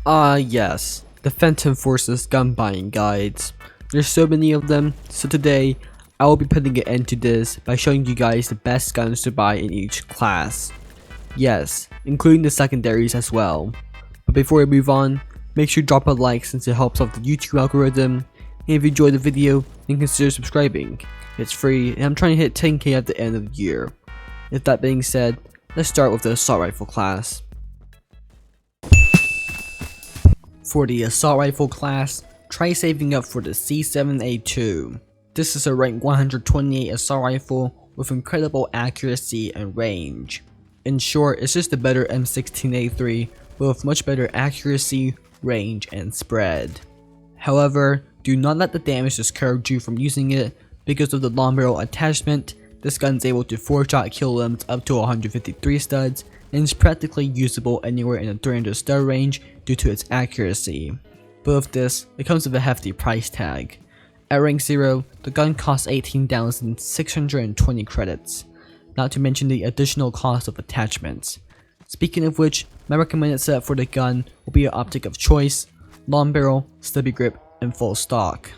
Yes, the Phantom Forces gun buying guides. There's so many of them, so today I will be putting an end to this by showing you guys the best guns to buy in each class. Yes, including the secondaries as well. But before we move on, make sure to drop a like since it helps out the YouTube algorithm, and if you enjoyed the video, then consider subscribing. It's free, and I'm trying to hit 10k at the end of the year. With that being said, let's start with the assault rifle class. For the assault rifle class, try saving up for the C7A2. This is a rank 128 assault rifle with incredible accuracy and range. In short, it's just a better M16A3 but with much better accuracy, range, and spread. However, do not let the damage discourage you from using it. Because of the long barrel attachment, this gun is able to 4-shot kill limits up to 153 studs and is practically usable anywhere in the 300 stud range due to its accuracy. But with this, it comes with a hefty price tag. At rank 0, the gun costs 18,620 credits, not to mention the additional cost of attachments. Speaking of which, my recommended setup for the gun will be an optic of choice, long barrel, stubby grip, and full stock.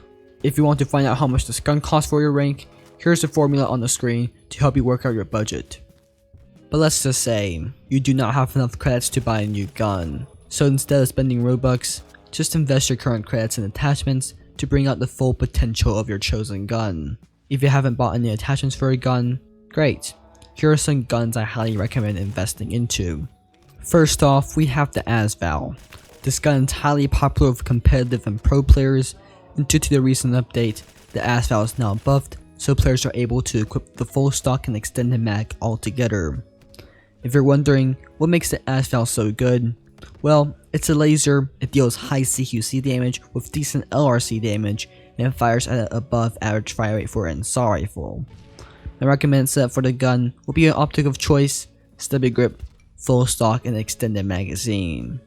If you want to find out how much this gun costs for your rank, here's the formula on the screen to help you work out your budget. But let's just say, you do not have enough credits to buy a new gun. So instead of spending Robux, just invest your current credits in attachments to bring out the full potential of your chosen gun. If you haven't bought any attachments for a gun, great. Here are some guns I highly recommend investing into. First off, we have the ASVAL. This gun is highly popular with competitive and pro players, and due to the recent update, the ASVAL is now buffed, so players are able to equip the full stock and extended mag altogether. If you're wondering what makes the ASVAL so good, well, it's a laser, it deals high CQC damage with decent LRC damage, and fires at an above average fire rate for an assault rifle. My recommended setup for the gun will be an optic of choice, stubby grip, full stock, and extended magazine.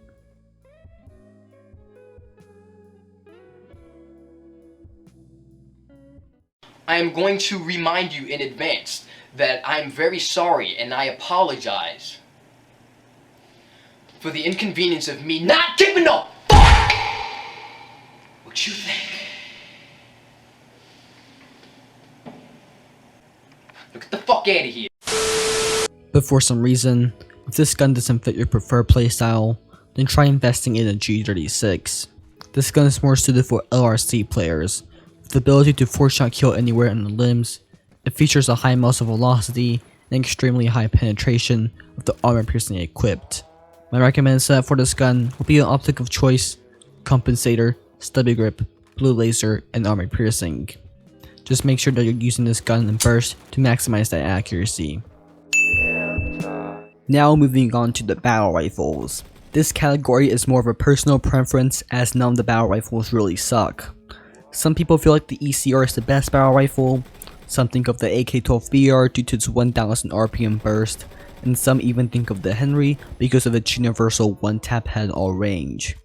I am going to remind you in advance that I'm very sorry and I apologize for the inconvenience of me not giving a fuck what you think. Look the fuck out of here. But for some reason, if this gun doesn't fit your preferred playstyle, then try investing in a G36. This gun is more suited for LRC players. With the ability to 4-shot kill anywhere in the limbs, it features a high muzzle velocity and extremely high penetration with the armor piercing equipped. My recommended setup for this gun will be an optic of choice, compensator, stubby grip, blue laser, and armor piercing. Just make sure that you're using this gun in burst to maximize that accuracy. Now moving on to the battle rifles. This category is more of a personal preference as none of the battle rifles really suck. Some people feel like the ECR is the best battle rifle, some think of the AK-12VR due to its 1000 RPM burst, and some even think of the Henry because of its universal one-tap head all range.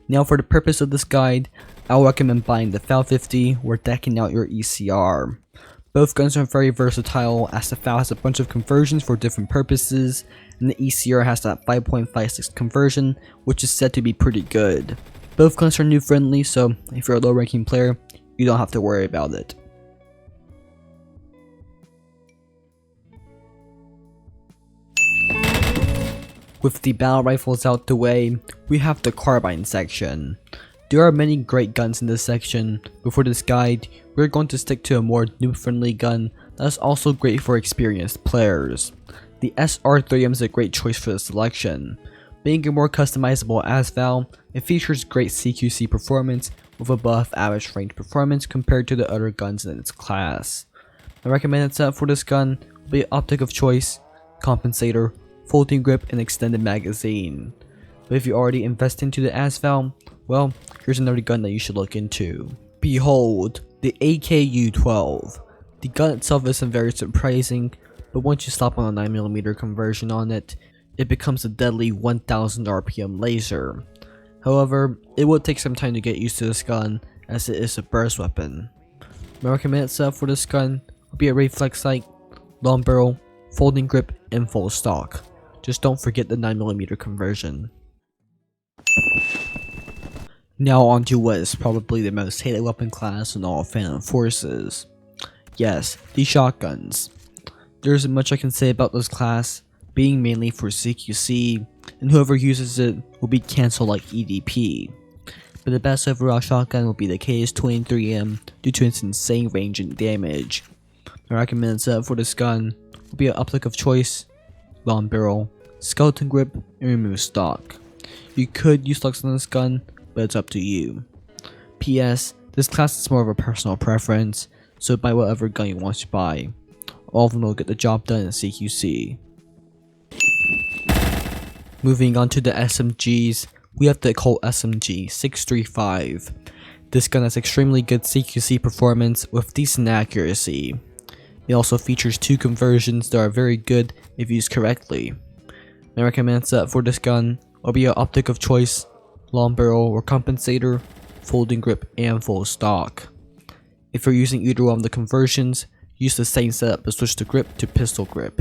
Now for the purpose of this guide, I will recommend buying the FAL 50 or decking out your ECR. Both guns are very versatile as the FAL has a bunch of conversions for different purposes, and the ECR has that 5.56 conversion, which is said to be pretty good. Both guns are new friendly, so if you're a low ranking player, you don't have to worry about it. With the battle rifles out the way, we have the Carbine section. There are many great guns in this section, but for this guide, we're going to stick to a more noob friendly gun that is also great for experienced players. The SR3M is a great choice for the selection. Being a more customizable ASVAL, it features great CQC performance with above average range performance compared to the other guns in its class. My recommended setup for this gun will be optic of choice, compensator, folding grip, and extended magazine. But if you already invest into the ASVAL, well, here's another gun that you should look into. Behold, the AKU-12. The gun itself isn't very surprising, but once you slap on a 9mm conversion on it, it becomes a deadly 1000 RPM laser. However, it will take some time to get used to this gun as it is a burst weapon. My recommended setup for this gun will be a reflex sight, long barrel, folding grip, and full stock. Just don't forget the 9mm conversion. Now onto what is probably the most hated weapon class in all Phantom Forces. Yes, the shotguns. There isn't much I can say about this class, being mainly for CQC, and whoever uses it will be cancelled like EDP. But the best overall shotgun will be the KS-23M due to its insane range and damage. My recommended setup for this gun will be an optic of choice, long barrel, skeleton grip, and remove stock. You could use stocks on this gun, but it's up to you. PS, this class is more of a personal preference, so buy whatever gun you want to buy. All of them will get the job done in CQC. Moving on to the SMGs, we have the Colt SMG 635. This gun has extremely good CQC performance with decent accuracy. It also features 2 conversions that are very good if used correctly. My recommended setup for this gun will be an optic of choice, long barrel or compensator, folding grip, and full stock. If you're using either one of the conversions, use the same setup but switch the grip to pistol grip.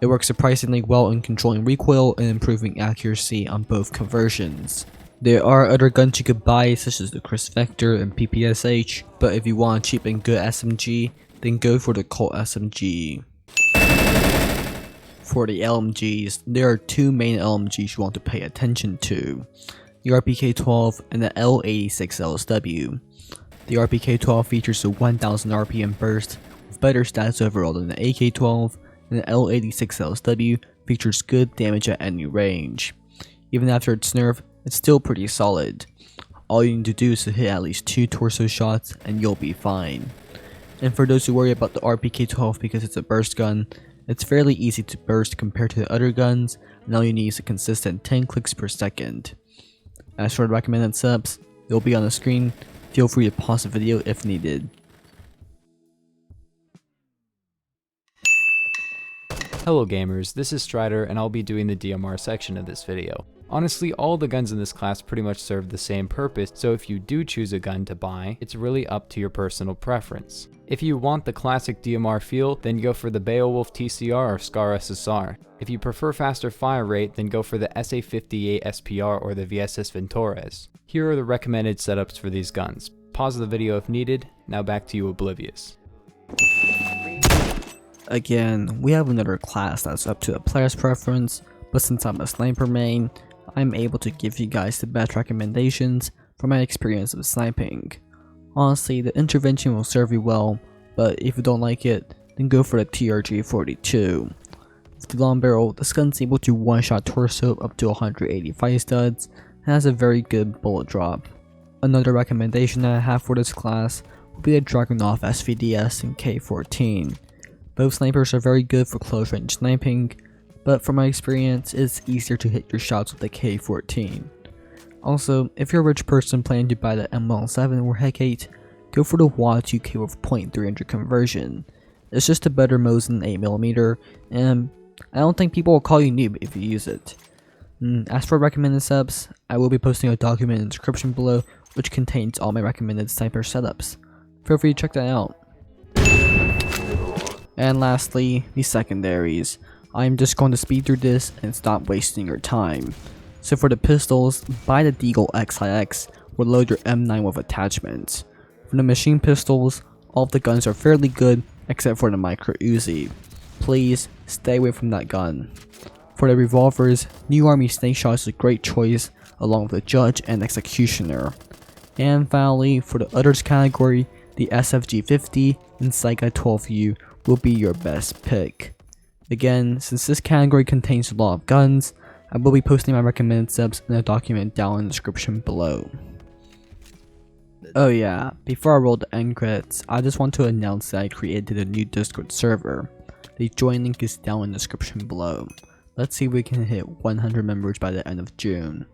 It works surprisingly well in controlling recoil and improving accuracy on both conversions. There are other guns you could buy such as the Chris Vector and PPSH, but if you want a cheap and good SMG, then go for the Colt SMG. For the LMGs, there are 2 main LMGs you want to pay attention to. The RPK-12 and the L86LSW. The RPK-12 features a 1000 RPM burst with better stats overall than the AK-12, and the L86LSW features good damage at any range. Even after its nerf, it's still pretty solid. All you need to do is to hit at least 2 torso shots and you'll be fine. And for those who worry about the RPK-12 because it's a burst gun, it's fairly easy to burst compared to the other guns, and all you need is a consistent 10 clicks per second. As for the recommended setups, they'll be on the screen. Feel free to pause the video if needed. Hello gamers, this is Strider and I'll be doing the DMR section of this video. Honestly, all the guns in this class pretty much serve the same purpose, so if you do choose a gun to buy, it's really up to your personal preference. If you want the classic DMR feel, then go for the Beowulf TCR or Scar SSR. If you prefer faster fire rate, then go for the SA58 SPR or the VSS Ventores. Here are the recommended setups for these guns. Pause the video if needed, now back to you Oblivious. Again, we have another class that's up to the player's preference, but since I'm a sniper main, I'm able to give you guys the best recommendations from my experience of sniping. Honestly, the intervention will serve you well, but if you don't like it, then go for the TRG-42. With the long barrel, this gun's able to one-shot torso up to 185 studs, and has a very good bullet drop. Another recommendation that I have for this class will be the Dragunov SVDS and K14. Both snipers are very good for close range sniping, but from my experience, it's easier to hit your shots with the K14. Also, if you're a rich person planning to buy the M17 or Hec8, go for the WAD 2K with .300 conversion. It's just a better Mosin 8mm, and I don't think people will call you noob if you use it. As for recommended setups, I will be posting a document in the description below which contains all my recommended sniper setups. Feel free to check that out. And lastly, the secondaries. I'm just going to speed through this and stop wasting your time. So for the pistols, buy the Deagle XIX or load your M9 with attachments. For the machine pistols, all of the guns are fairly good except for the Micro Uzi. Please stay away from that gun. For the revolvers, New Army Snake Shot is a great choice along with the Judge and Executioner. And finally, for the others category, the SFG50 and Saiga 12U will be your best pick. Again, since this category contains a lot of guns, I will be posting my recommended setups in a document down in the description below. Oh yeah, before I roll the end credits, I just want to announce that I created a new Discord server. The join link is down in the description below. Let's see if we can hit 100 members by the end of June.